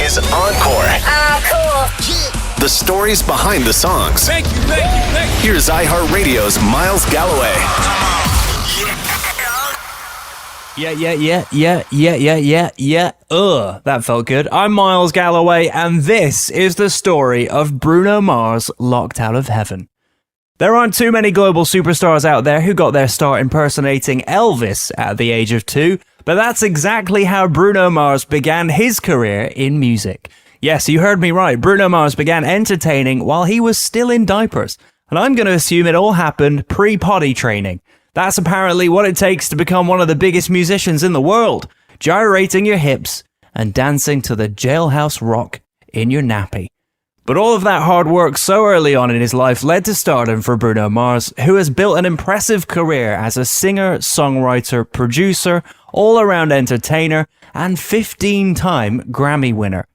is Encore. Cool. The stories behind the songs. Thank you. Here's iHeartRadio's Miles Galloway. Yeah. That felt good. I'm Miles Galloway, and this is the story of Bruno Mars locked out of heaven. There aren't too many global superstars out there who got their start impersonating Elvis at the age of 2, but that's exactly how Bruno Mars began his career in music. Yes, you heard me right. Bruno Mars began entertaining while he was still in diapers, and I'm going to assume it all happened pre-potty training. That's apparently what it takes to become one of the biggest musicians in the world, gyrating your hips and dancing to the jailhouse rock in your nappy. But all of that hard work so early on in his life led to stardom for Bruno Mars, who has built an impressive career as a singer, songwriter, producer, all-around entertainer, and 15-time Grammy winner.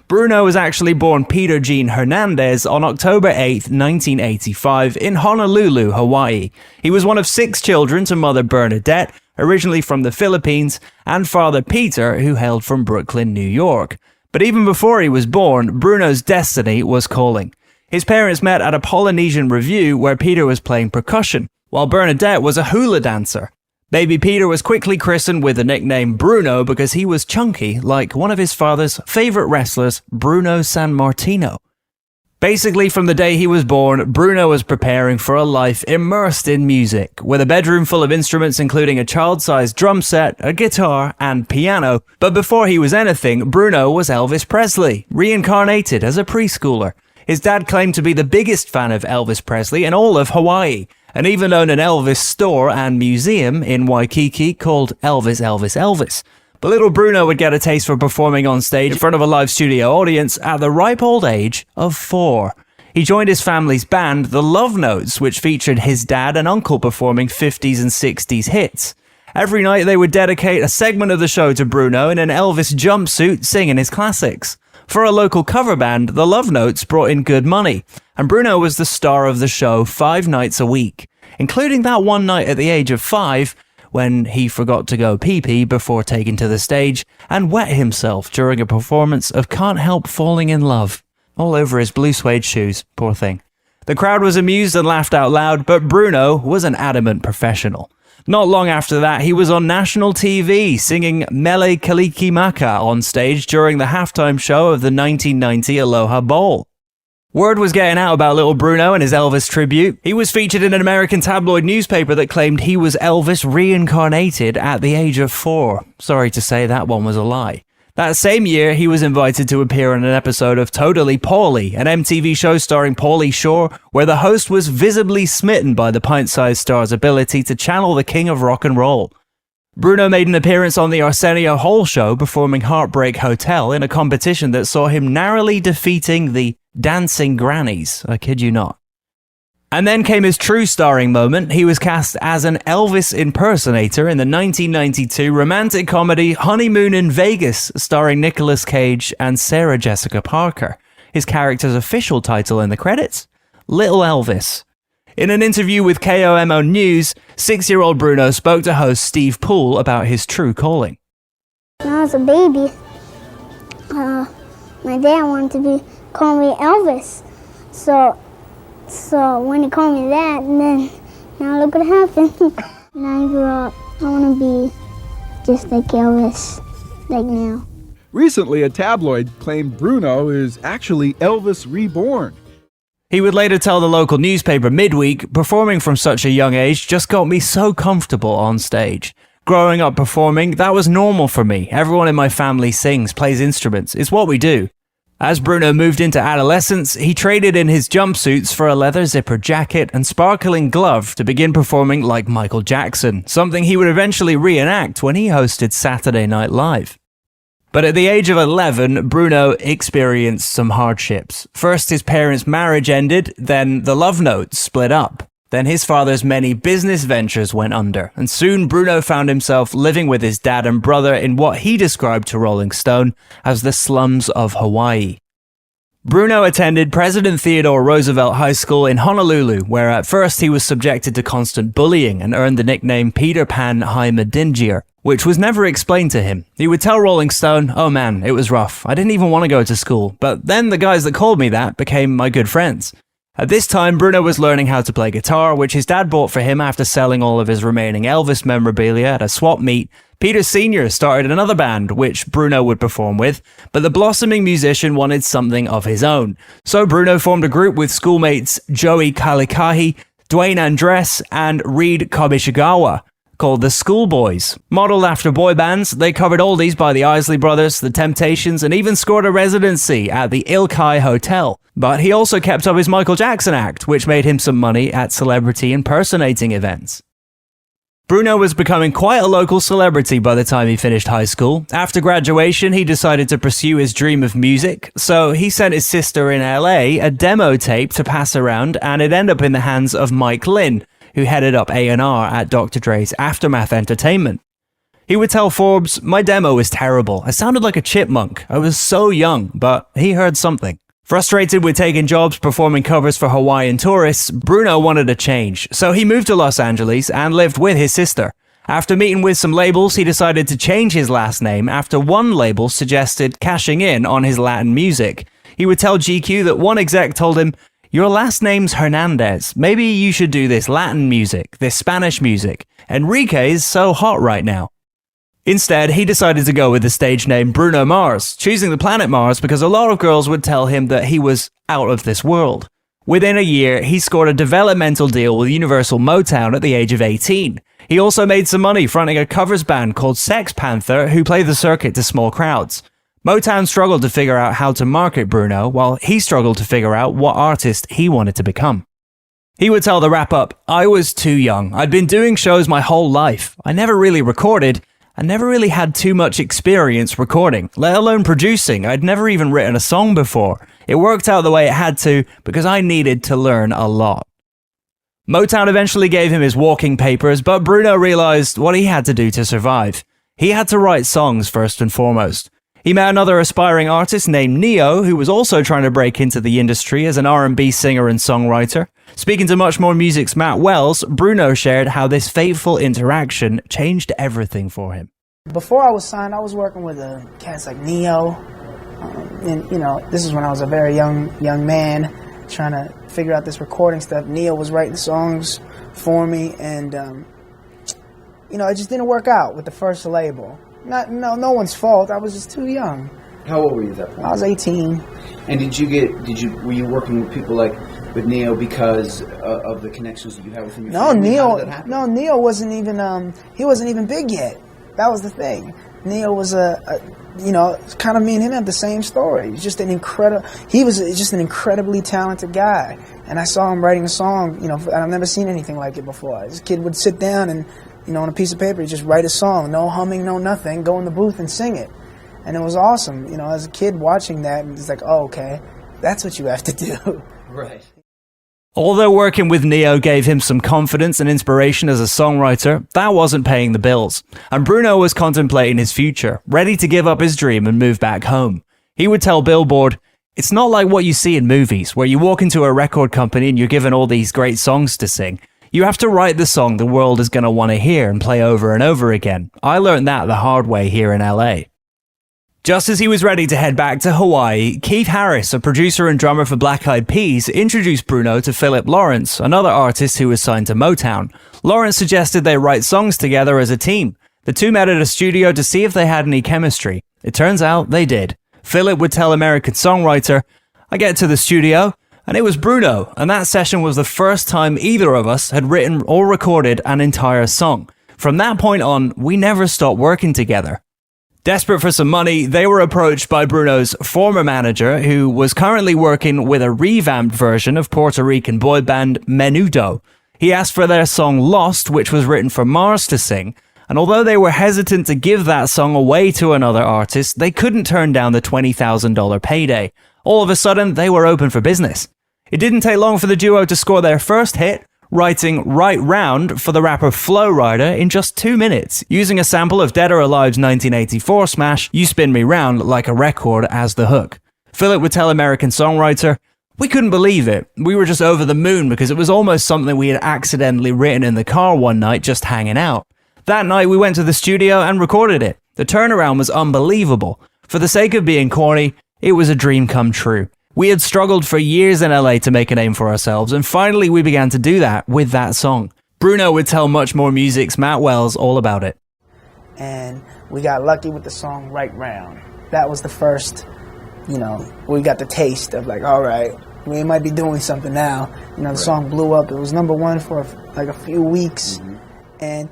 Bruno was actually born Peter Jean Hernandez on October 8, 1985, in Honolulu, Hawaii. He was one of 6 children to mother Bernadette, originally from the Philippines, and father Peter, who hailed from Brooklyn, New York. But even before he was born, Bruno's destiny was calling. His parents met at a Polynesian revue where Peter was playing percussion, while Bernadette was a hula dancer. Baby Peter was quickly christened with the nickname Bruno because he was chunky, like one of his father's favorite wrestlers, Bruno Sammartino. Basically, from the day he was born, Bruno was preparing for a life immersed in music, with a bedroom full of instruments including a child-sized drum set, a guitar, and piano. But before he was anything, Bruno was Elvis Presley, reincarnated as a preschooler. His dad claimed to be the biggest fan of Elvis Presley in all of Hawaii, and even owned an Elvis store and museum in Waikiki called Elvis. But little Bruno would get a taste for performing on stage in front of a live studio audience at the ripe old age of 4. He joined his family's band, the Love Notes, which featured his dad and uncle performing 50s and 60s hits. Every night they would dedicate a segment of the show to Bruno in an Elvis jumpsuit singing his classics. For a local cover band, the Love Notes brought in good money, and Bruno was the star of the show 5 nights a week, including that one night at the age of 5 when he forgot to go pee-pee before taking to the stage and wet himself during a performance of Can't Help Falling in Love, all over his blue suede shoes, poor thing. The crowd was amused and laughed out loud, but Bruno was an adamant professional. Not long after that, he was on national TV singing Mele Kalikimaka on stage during the halftime show of the 1990 Aloha Bowl. Word was getting out about little Bruno and his Elvis tribute. He was featured in an American tabloid newspaper that claimed he was Elvis reincarnated at the age of 4. Sorry to say that one was a lie. That same year, he was invited to appear on an episode of Totally Paulie, an MTV show starring Pauly Shore, where the host was visibly smitten by the pint-sized star's ability to channel the king of rock and roll. Bruno made an appearance on the Arsenio Hall show performing Heartbreak Hotel in a competition that saw him narrowly defeating the Dancing Grannies, I kid you not. And then came his true starring moment. He was cast as an Elvis impersonator in the 1992 romantic comedy Honeymoon in Vegas, starring Nicolas Cage and Sarah Jessica Parker. His character's official title in the credits? Little Elvis. In an interview with KOMO News, 6-year-old Bruno spoke to host Steve Poole about his true calling. When I was a baby, my dad wanted to call me Elvis. So when he called me that, and then now look what happened. When I grew up, I want to be just like Elvis, like now. Recently, a tabloid claimed Bruno is actually Elvis reborn. He would later tell the local newspaper Midweek, performing from such a young age just got me so comfortable on stage. Growing up performing, that was normal for me. Everyone in my family sings, plays instruments. It's what we do. As Bruno moved into adolescence, he traded in his jumpsuits for a leather zipper jacket and sparkling glove to begin performing like Michael Jackson, something he would eventually reenact when he hosted Saturday Night Live. But at the age of 11, Bruno experienced some hardships. First, his parents' marriage ended, then the Love Notes split up. Then his father's many business ventures went under, and soon Bruno found himself living with his dad and brother in what he described to Rolling Stone as the slums of Hawaii. Bruno attended President Theodore Roosevelt High School in Honolulu, where at first he was subjected to constant bullying and earned the nickname Peter Pan Heimadingier, which was never explained to him. He would tell Rolling Stone, "Oh man, it was rough. I didn't even want to go to school, but then the guys that called me that became my good friends." At this time, Bruno was learning how to play guitar, which his dad bought for him after selling all of his remaining Elvis memorabilia at a swap meet. Peter Sr. started another band, which Bruno would perform with, but the blossoming musician wanted something of his own. So Bruno formed a group with schoolmates Joey Kalikahi, Dwayne Andres, and Reed Kobishigawa, called the Schoolboys. Modeled after boy bands, they covered oldies by the Isley Brothers, the Temptations, and even scored a residency at the Ilkai Hotel. But he also kept up his Michael Jackson act, which made him some money at celebrity impersonating events. Bruno was becoming quite a local celebrity by the time he finished high school. After graduation, he decided to pursue his dream of music, so he sent his sister in LA a demo tape to pass around, and it ended up in the hands of Mike Lynn, who headed up A&R at Dr. Dre's Aftermath Entertainment. He would tell Forbes, "My demo was terrible. I sounded like a chipmunk. I was so young," but he heard something. Frustrated with taking jobs performing covers for Hawaiian tourists, Bruno wanted a change, so he moved to Los Angeles and lived with his sister. After meeting with some labels, he decided to change his last name after one label suggested cashing in on his Latin music. He would tell GQ that one exec told him, "Your last name's Hernandez. Maybe you should do this Latin music, this Spanish music. Enrique's so hot right now." Instead, he decided to go with the stage name Bruno Mars, choosing the planet Mars because a lot of girls would tell him that he was out of this world. Within a year, he scored a developmental deal with Universal Motown at the age of 18. He also made some money fronting a covers band called Sex Panther, who played the circuit to small crowds. Motown struggled to figure out how to market Bruno, while he struggled to figure out what artist he wanted to become. He would tell the wrap-up, "I was too young. I'd been doing shows my whole life. I never really recorded. I never really had too much experience recording, let alone producing. I'd never even written a song before. It worked out the way it had to because I needed to learn a lot." Motown eventually gave him his walking papers, but Bruno realized what he had to do to survive. He had to write songs first and foremost. He met another aspiring artist named Neo, who was also trying to break into the industry as an R&B singer and songwriter. Speaking to Much More Music's Matt Wells, Bruno shared how this fateful interaction changed everything for him. Before I was signed, I was working with cats like Neo, and this is when I was a very young man trying to figure out this recording stuff. Neo was writing songs for me, and it just didn't work out with the first label. No one's fault. I was just too young. How old were you at that point? I was 18. And were you working with people like with Neo because of the connections that you had with him? No, Neo wasn't even he wasn't even big yet. That was the thing. Neo was kind of me and him had the same story. He was just an incredibly talented guy. And I saw him writing a song, and I've never seen anything like it before. This kid would sit down and on a piece of paper, just write a song, no humming, no nothing, go in the booth and sing it. And it was awesome, as a kid watching that, and it's like, oh, okay, that's what you have to do. Right. Although working with Neo gave him some confidence and inspiration as a songwriter, that wasn't paying the bills. And Bruno was contemplating his future, ready to give up his dream and move back home. He would tell Billboard, "It's not like what you see in movies, where you walk into a record company and you're given all these great songs to sing. You have to write the song the world is going to want to hear and play over and over again. I learned that the hard way here in LA." Just as he was ready to head back to Hawaii, Keith Harris, a producer and drummer for Black Eyed Peas, introduced Bruno to Philip Lawrence, another artist who was signed to Motown. Lawrence suggested they write songs together as a team. The two met at a studio to see if they had any chemistry. It turns out they did. Philip would tell American Songwriter, "I get to the studio, and it was Bruno, and that session was the first time either of us had written or recorded an entire song. From that point on, we never stopped working together." Desperate for some money, they were approached by Bruno's former manager, who was currently working with a revamped version of Puerto Rican boy band Menudo. He asked for their song Lost, which was written for Mars to sing, and although they were hesitant to give that song away to another artist, they couldn't turn down the $20,000 payday. All of a sudden, they were open for business. It didn't take long for the duo to score their first hit, writing Right Round for the rapper Flo Rida in just 2 minutes, using a sample of Dead or Alive's 1984 smash You Spin Me Round Like a Record as the hook. Philip would tell American Songwriter, "We couldn't believe it. We were just over the moon because it was almost something we had accidentally written in the car one night just hanging out. That night we went to the studio and recorded it. The turnaround was unbelievable. For the sake of being corny, it was a dream come true. We had struggled for years in LA to make a name for ourselves, and finally we began to do that with that song. Bruno would tell Much More Music's Matt Wells all about it. And we got lucky with the song Right Round. That was the first, we got the taste of like, all right, we might be doing something now. The song blew up. It was #1 for like a few weeks. Mm-hmm. And,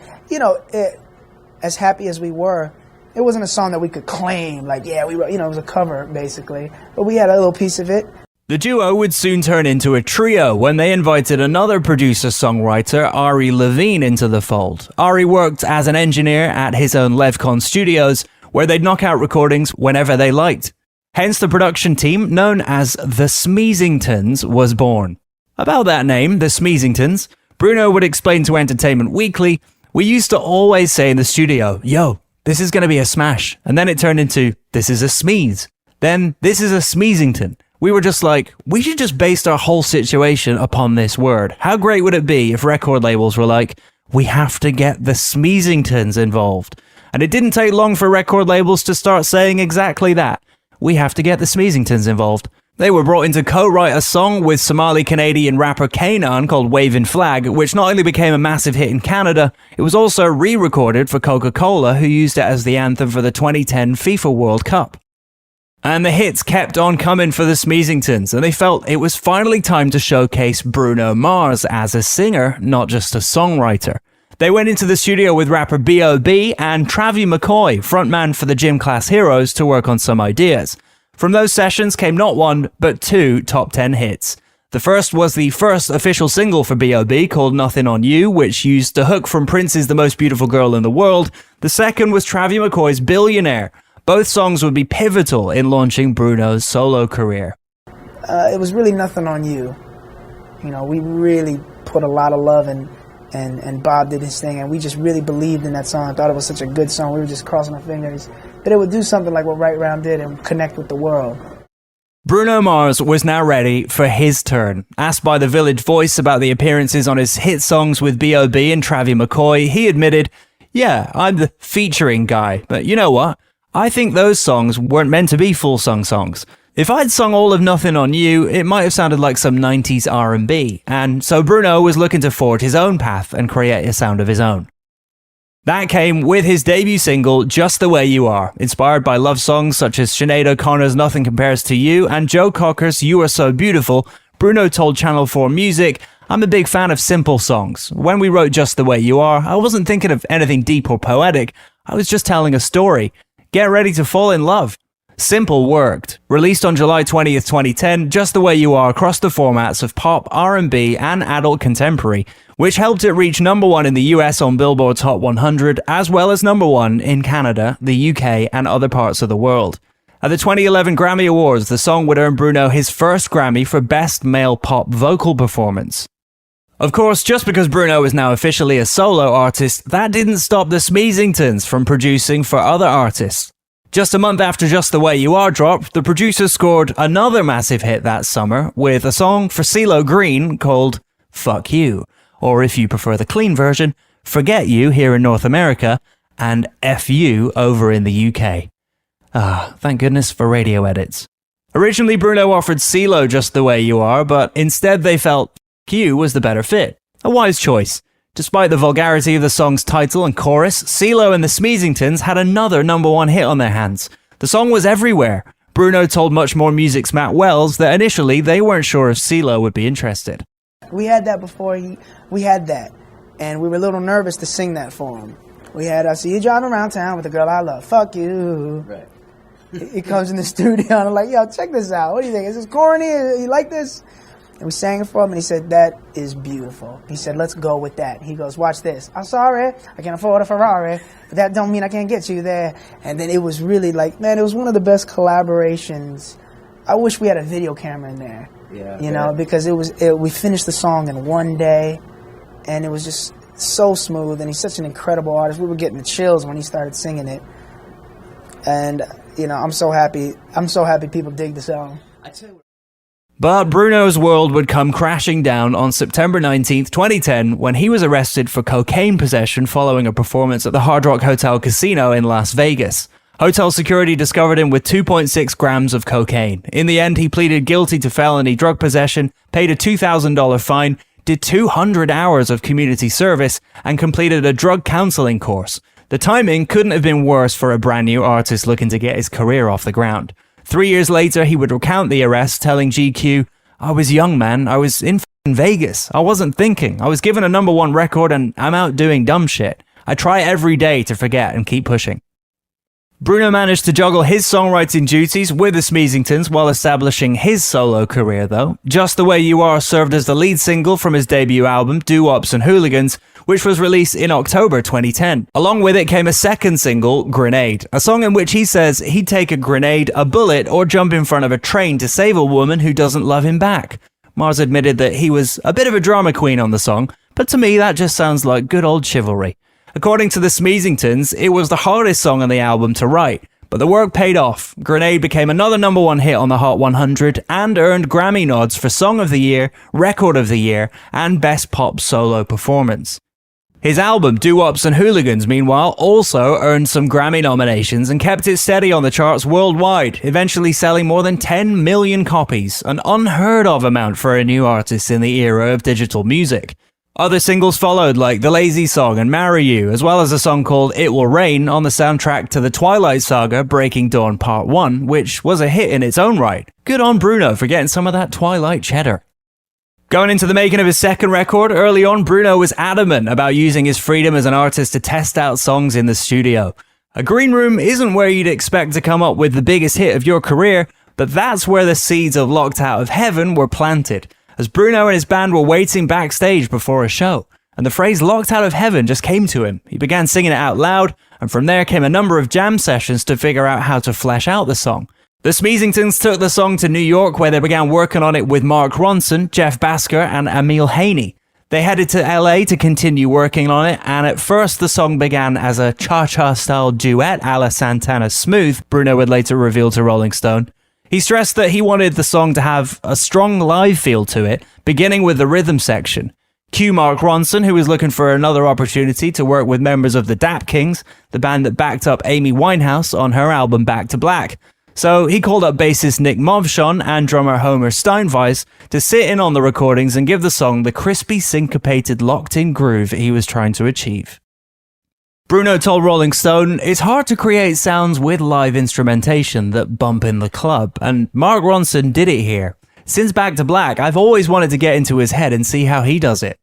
as happy as we were, it wasn't a song that we could claim, like, yeah, we wrote, it was a cover, basically. But we had a little piece of it. The duo would soon turn into a trio when they invited another producer-songwriter, Ari Levine, into the fold. Ari worked as an engineer at his own Levcon Studios, where they'd knock out recordings whenever they liked. Hence the production team, known as the Smeezingtons, was born. About that name, the Smeezingtons, Bruno would explain to Entertainment Weekly, "We used to always say in the studio, yo, this is going to be a smash. And then it turned into, this is a smeeze. Then, this is a Smeezington. We were just like, we should just base our whole situation upon this word. How great would it be if record labels were like, we have to get the Smeezingtons involved." And it didn't take long for record labels to start saying exactly that. We have to get the Smeezingtons involved. They were brought in to co-write a song with Somali-Canadian rapper Kanan called Waving Flag, which not only became a massive hit in Canada, it was also re-recorded for Coca-Cola, who used it as the anthem for the 2010 FIFA World Cup. And the hits kept on coming for the Smeezingtons, and they felt it was finally time to showcase Bruno Mars as a singer, not just a songwriter. They went into the studio with rapper B.O.B. and Travie McCoy, frontman for the Gym Class Heroes, to work on some ideas. From those sessions came not one, but 2 top 10 hits. The first was the first official single for B.O.B. called Nothing on You, which used the hook from Prince's The Most Beautiful Girl in the World. The second was Travie McCoy's Billionaire. Both songs would be pivotal in launching Bruno's solo career. It was really Nothing on You. We really put a lot of love in. And Bob did his thing, and we just really believed in that song. I thought it was such a good song. We were just crossing our fingers that it would do something like what Right Round did and connect with the world. Bruno Mars was now ready for his turn. Asked by The Village Voice about the appearances on his hit songs with B.O.B. and Travie McCoy, he admitted, "Yeah, I'm the featuring guy, but you know what? I think those songs weren't meant to be full-sung songs. If I'd sung all of Nothing on You, it might have sounded like some 90s R&B, and so Bruno was looking to forge his own path and create a sound of his own." That came with his debut single, Just the Way You Are, inspired by love songs such as Sinead O'Connor's Nothing Compares to You and Joe Cocker's You Are So Beautiful. Bruno told Channel 4 Music, "I'm a big fan of simple songs. When we wrote Just the Way You Are, I wasn't thinking of anything deep or poetic. I was just telling a story. Get ready to fall in love." Simple worked. Released on July 20th, 2010, Just the Way You Are crossed the formats of pop, R&B, and adult contemporary, which helped it reach #1 in the US on Billboard's Hot 100, as well as #1 in Canada, the UK, and other parts of the world. At the 2011 Grammy Awards, the song would earn Bruno his first Grammy for Best Male Pop Vocal Performance. Of course, just because Bruno is now officially a solo artist, that didn't stop the Smeezingtons from producing for other artists. Just a month after Just the Way You Are dropped, the producers scored another massive hit that summer with a song for CeeLo Green called Fuck You, or if you prefer the clean version, Forget You here in North America, and F You over in the UK. Thank goodness for radio edits. Originally, Bruno offered CeeLo Just the Way You Are, but instead they felt Fuck You was the better fit. A wise choice. Despite the vulgarity of the song's title and chorus, CeeLo and the Smeezingtons had another #1 hit on their hands. The song was everywhere. Bruno told Much More Music's Matt Wells that initially they weren't sure if CeeLo would be interested. We had that before we had that, and we were a little nervous to sing that for him. We had I See You Driving Around Town with the Girl I Love, Fuck You. Right. He comes in the studio and I'm like, yo, check this out. What do you think? Is this corny? You like this? And we sang it for him, and he said, that is beautiful. He said, let's go with that. He goes, watch this. I'm sorry, I can't afford a Ferrari, but that don't mean I can't get you there. And then it was really like, man, it was one of the best collaborations. I wish we had a video camera in there, because we finished the song in one day, and it was just so smooth, and he's such an incredible artist. We were getting the chills when he started singing it. And, I'm so happy people dig the song. But Bruno's world would come crashing down on September 19th, 2010, when he was arrested for cocaine possession following a performance at the Hard Rock Hotel Casino in Las Vegas. Hotel security discovered him with 2.6 grams of cocaine. In the end, he pleaded guilty to felony drug possession, paid a $2,000 fine, did 200 hours of community service, and completed a drug counseling course. The timing couldn't have been worse for a brand new artist looking to get his career off the ground. 3 years later, he would recount the arrest, telling GQ, "I was young, man. I was in Vegas. I wasn't thinking. I was given a #1 record and I'm out doing dumb shit. I try every day to forget and keep pushing." Bruno managed to juggle his songwriting duties with the Smeezingtons while establishing his solo career, though. Just the Way You Are served as the lead single from his debut album, Doo-Wops and Hooligans, which was released in October 2010. Along with it came a second single, Grenade, a song in which he says he'd take a grenade, a bullet, or jump in front of a train to save a woman who doesn't love him back. Mars admitted that he was a bit of a drama queen on the song, but to me that just sounds like good old chivalry. According to the Smeezingtons, it was the hardest song on the album to write, but the work paid off. Grenade became another #1 hit on the Hot 100 and earned Grammy nods for Song of the Year, Record of the Year, and Best Pop Solo Performance. His album, Doo-Wops and Hooligans, meanwhile, also earned some Grammy nominations and kept it steady on the charts worldwide, eventually selling more than 10 million copies, an unheard of amount for a new artist in the era of digital music. Other singles followed, like The Lazy Song and Marry You, as well as a song called It Will Rain on the soundtrack to the Twilight Saga Breaking Dawn Part 1, which was a hit in its own right. Good on Bruno for getting some of that Twilight cheddar. Going into the making of his second record, early on, Bruno was adamant about using his freedom as an artist to test out songs in the studio. A green room isn't where you'd expect to come up with the biggest hit of your career, but that's where the seeds of Locked Out of Heaven were planted, as Bruno and his band were waiting backstage before a show, and the phrase "Locked Out of Heaven" just came to him. He began singing it out loud, and from there came a number of jam sessions to figure out how to flesh out the song. The Smeezingtons took the song to New York, where they began working on it with Mark Ronson, Jeff Basker, and Emil Haney. They headed to LA to continue working on it, and at first the song began as a cha-cha style duet a la Santana Smooth, Bruno would later reveal to Rolling Stone. He stressed that he wanted the song to have a strong live feel to it, beginning with the rhythm section. Cue Mark Ronson, who was looking for another opportunity to work with members of the Dap Kings, the band that backed up Amy Winehouse on her album Back to Black. So he called up bassist Nick Movshon and drummer Homer Steinweiss to sit in on the recordings and give the song the crispy, syncopated, locked-in groove he was trying to achieve. Bruno told Rolling Stone, "It's hard to create sounds with live instrumentation that bump in the club, and Mark Ronson did it here. Since Back to Black, I've always wanted to get into his head and see how he does it."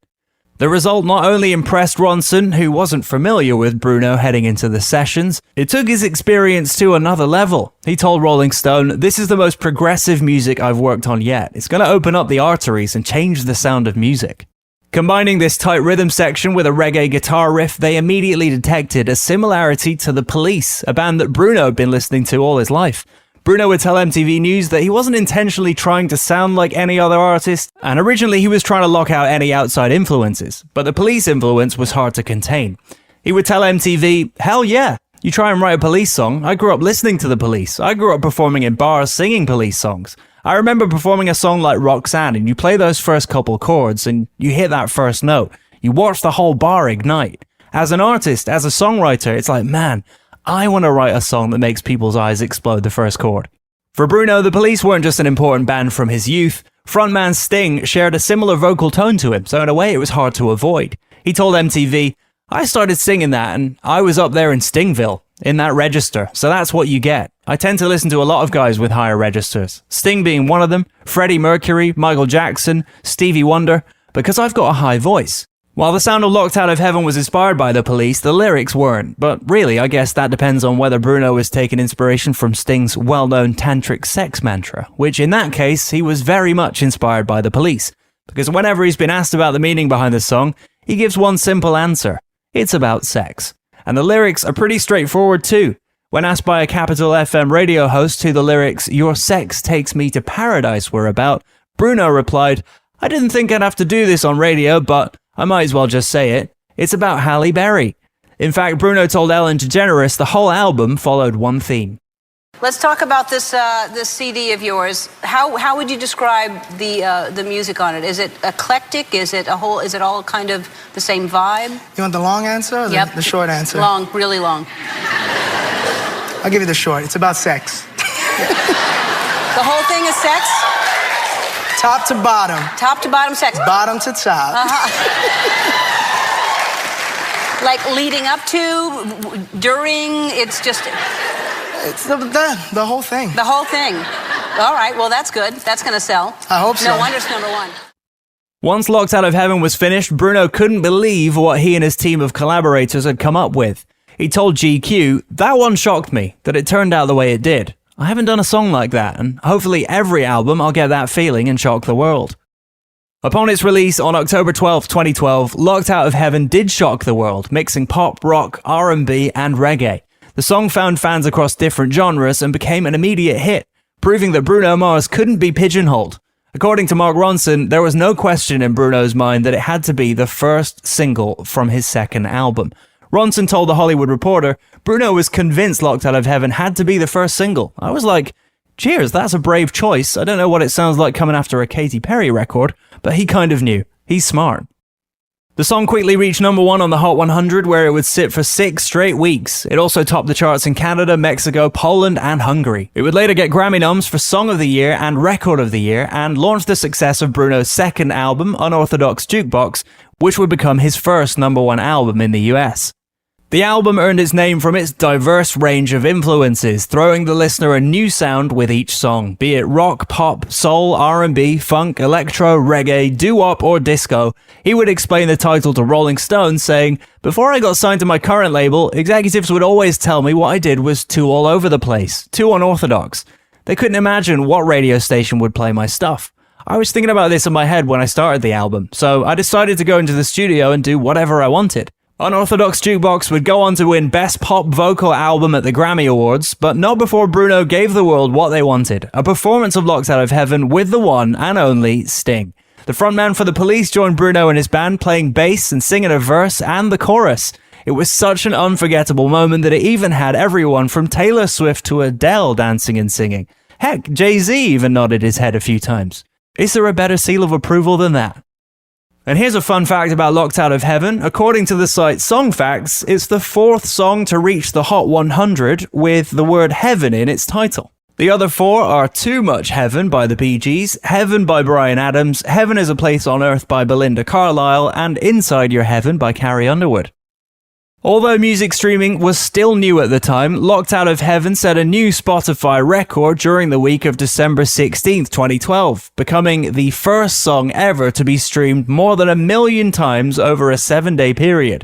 The result not only impressed Ronson, who wasn't familiar with Bruno heading into the sessions, it took his experience to another level. He told Rolling Stone, "This is the most progressive music I've worked on yet. It's going to open up the arteries and change the sound of music." Combining this tight rhythm section with a reggae guitar riff, they immediately detected a similarity to The Police, a band that Bruno had been listening to all his life. Bruno would tell MTV News that he wasn't intentionally trying to sound like any other artist, and originally he was trying to lock out any outside influences, but the Police influence was hard to contain. He would tell MTV, "Hell yeah, you try and write a Police song. I grew up listening to the Police. I grew up performing in bars singing Police songs. I remember performing a song like Roxanne, and you play those first couple chords and you hit that first note. You watch the whole bar ignite. As an artist, as a songwriter, it's like, man, I want to write a song that makes people's eyes explode the first chord." For Bruno, the Police weren't just an important band from his youth. Frontman Sting shared a similar vocal tone to him, so in a way it was hard to avoid. He told MTV, "I started singing that and I was up there in Stingville, in that register, so that's what you get. I tend to listen to a lot of guys with higher registers, Sting being one of them, Freddie Mercury, Michael Jackson, Stevie Wonder, because I've got a high voice." While the sound of Locked Out of Heaven was inspired by the Police, the lyrics weren't, but really, I guess that depends on whether Bruno was taking inspiration from Sting's well-known tantric sex mantra, which in that case, he was very much inspired by the Police, because whenever he's been asked about the meaning behind the song, he gives one simple answer: it's about sex. And the lyrics are pretty straightforward too. When asked by a Capital FM radio host who the lyrics "Your sex takes me to paradise" were about, Bruno replied, "I didn't think I'd have to do this on radio, but I might as well just say it. It's about Halle Berry." In fact, Bruno told Ellen DeGeneres the whole album followed one theme. Let's talk about this this CD of yours. How would you describe the music on it? Is it eclectic? Is it all kind of the same vibe? You want the long answer or the short answer? Long, really long. I'll give you the short. It's about sex. The whole thing is sex? Top to bottom. Top to bottom sex. Bottom to top. Like leading up to, during, it's just... It's the whole thing. The whole thing. All right, well, that's good. That's going to sell. I hope so. No wonder it's number one. Once Locked Out of Heaven was finished, Bruno couldn't believe what he and his team of collaborators had come up with. He told GQ, "That one shocked me, that it turned out the way it did. I haven't done a song like that, and hopefully every album I'll get that feeling and shock the world." Upon its release on October 12, 2012, Locked Out of Heaven did shock the world, mixing pop, rock, R&B, and reggae. The song found fans across different genres and became an immediate hit, proving that Bruno Mars couldn't be pigeonholed. According to Mark Ronson, there was no question in Bruno's mind that it had to be the first single from his second album. Ronson told The Hollywood Reporter, "Bruno was convinced Locked Out of Heaven had to be the first single. I was like, cheers, that's a brave choice. I don't know what it sounds like coming after a Katy Perry record, but he kind of knew. He's smart." The song quickly reached number 1 on the Hot 100, where it would sit for 6 straight weeks. It also topped the charts in Canada, Mexico, Poland, and Hungary. It would later get Grammy noms for Song of the Year and Record of the Year, and launched the success of Bruno's second album, Unorthodox Jukebox, which would become his first number 1 album in the US. The album earned its name from its diverse range of influences, throwing the listener a new sound with each song, be it rock, pop, soul, R&B, funk, electro, reggae, doo-wop, or disco. He would explain the title to Rolling Stone, saying, "Before I got signed to my current label, executives would always tell me what I did was too all over the place, too unorthodox. They couldn't imagine what radio station would play my stuff. I was thinking about this in my head when I started the album, so I decided to go into the studio and do whatever I wanted." Unorthodox Jukebox would go on to win Best Pop Vocal Album at the Grammy Awards, but not before Bruno gave the world what they wanted, a performance of Locked Out of Heaven with the one and only Sting. The frontman for The Police joined Bruno and his band, playing bass and singing a verse and the chorus. It was such an unforgettable moment that it even had everyone from Taylor Swift to Adele dancing and singing. Heck, Jay-Z even nodded his head a few times. Is there a better seal of approval than that? And here's a fun fact about Locked Out of Heaven. According to the site Songfacts, it's the 4th song to reach the Hot 100 with the word heaven in its title. The other 4 are Too Much Heaven by the Bee Gees, Heaven by Bryan Adams, Heaven is a Place on Earth by Belinda Carlisle, and Inside Your Heaven by Carrie Underwood. Although music streaming was still new at the time, Locked Out of Heaven set a new Spotify record during the week of December 16th, 2012, becoming the first song ever to be streamed more than 1 million times over a 7-day period.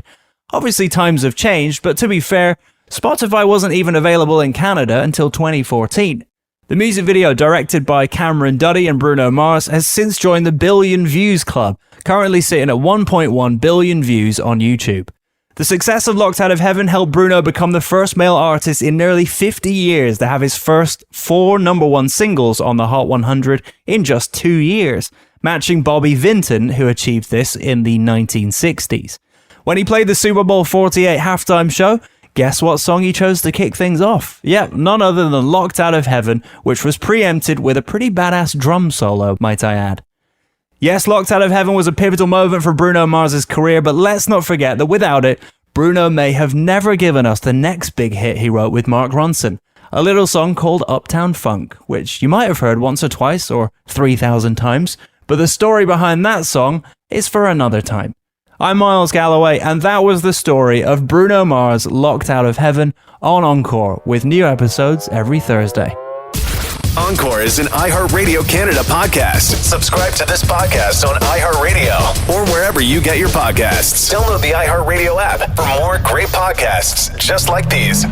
Obviously times have changed, but to be fair, Spotify wasn't even available in Canada until 2014. The music video, directed by Cameron Duddy and Bruno Mars, has since joined the Billion Views Club, currently sitting at 1.1 billion views on YouTube. The success of Locked Out of Heaven helped Bruno become the first male artist in nearly 50 years to have his first 4 number 1 singles on the Hot 100 in just 2 years, matching Bobby Vinton, who achieved this in the 1960s. When he played the Super Bowl 48 halftime show, guess what song he chose to kick things off? Yep, none other than Locked Out of Heaven, which was preempted with a pretty badass drum solo, might I add. Yes, Locked Out of Heaven was a pivotal moment for Bruno Mars' career, but let's not forget that without it, Bruno may have never given us the next big hit he wrote with Mark Ronson, a little song called Uptown Funk, which you might have heard once or twice or 3,000 times, but the story behind that song is for another time. I'm Miles Galloway, and that was the story of Bruno Mars' Locked Out of Heaven on Encore, with new episodes every Thursday. Encore is an iHeartRadio Canada podcast. Subscribe to this podcast on iHeartRadio or wherever you get your podcasts. Download the iHeartRadio app for more great podcasts just like these.